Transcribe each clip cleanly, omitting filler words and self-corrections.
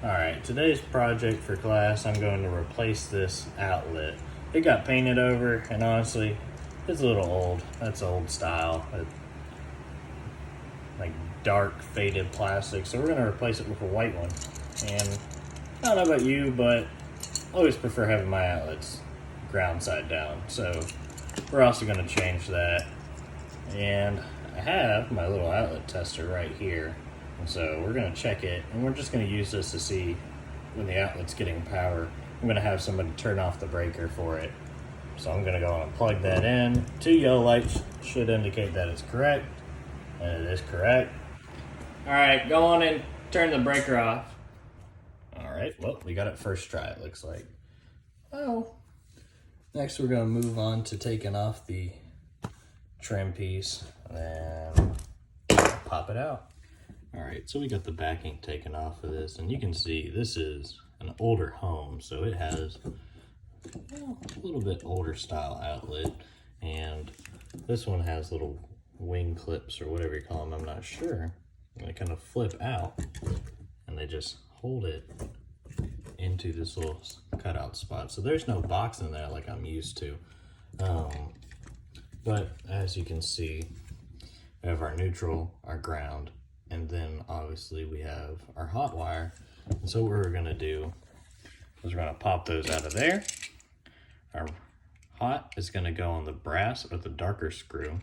Alright, today's project for class, I'm going to replace this outlet. It got painted over, and honestly, it's a little old. That's old style. Like dark, faded plastic. So we're going to replace it with a white one. And I don't know about you, but I always prefer having my outlets ground side down. So we're also going to change that. And I have my little outlet tester right here. And so we're going to check it, and we're just going to use this to see when the outlet's getting power. I'm going to have somebody turn off the breaker for it. So I'm going to go and plug that in. 2 yellow lights should indicate that it's correct, and it is correct. All right, go on and turn the breaker off. All right, well, we got it first try, it looks like. Oh. Next, we're going to move on to taking off the trim piece, and then pop it out. All right, so we got the backing taken off of this, and you can see this is an older home, so it has a little bit older style outlet, and this one has little wing clips or whatever you call them, I'm not sure. And they kind of flip out, and they just hold it into this little cutout spot. So there's no box in there like I'm used to. But as you can see, we have our neutral, our ground, and then obviously we have our hot wire. And so what we're gonna do is we're gonna pop those out of there. Our hot is gonna go on the brass or the darker screw.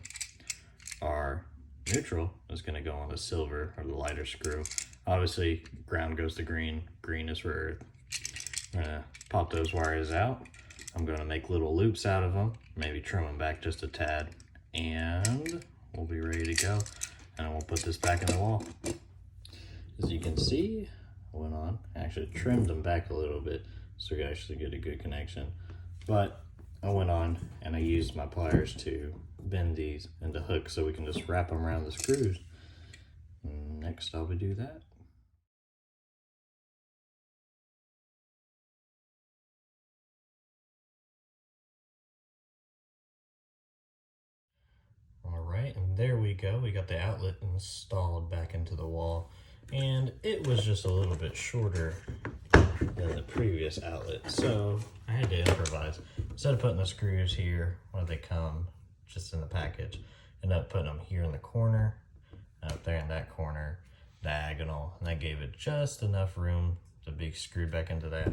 Our neutral is gonna go on the silver or the lighter screw. Obviously, ground goes to green, green is for earth. I'm gonna pop those wires out. I'm gonna make little loops out of them, maybe trim them back just a tad, and we'll be ready to go. And we'll put this back in the wall. As you can see, I went on, actually trimmed them back a little bit so we actually get a good connection. But I went on and I used my pliers to bend these into hooks so we can just wrap them around the screws. Next, I'll do that. Alright, and there we go. We got the outlet installed back into the wall, and it was just a little bit shorter than the previous outlet, so I had to improvise. Instead of putting the screws here where they come just in the package, I ended up putting them here in the corner, up there in that corner, diagonal, and that gave it just enough room to be screwed back into that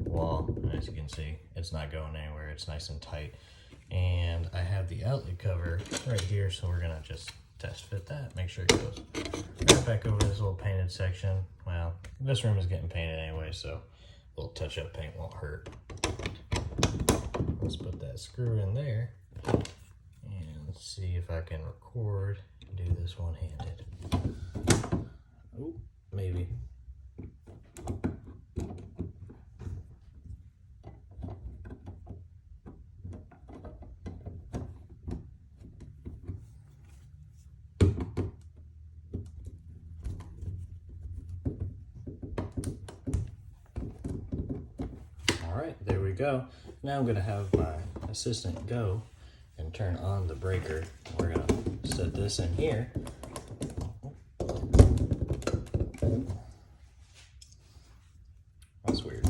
wall. And as you can see, it's not going anywhere, it's nice and tight. And I have the outlet cover right here, so we're gonna just test fit that, make sure it goes right back over this little painted section. Well, this room is getting painted anyway, so a little touch-up paint won't hurt. Let's put that screw in there and see if I can record and do this one-handed. Oh, maybe. All right, there we go. Now I'm gonna have my assistant go and turn on the breaker. We're gonna set this in here. That's weird.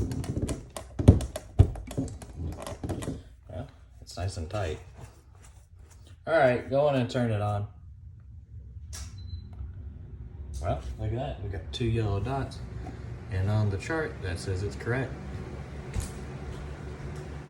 Well, it's nice and tight. All right, go on and turn it on. Well, look at that. We got 2 yellow dots. And on the chart, that says it's correct.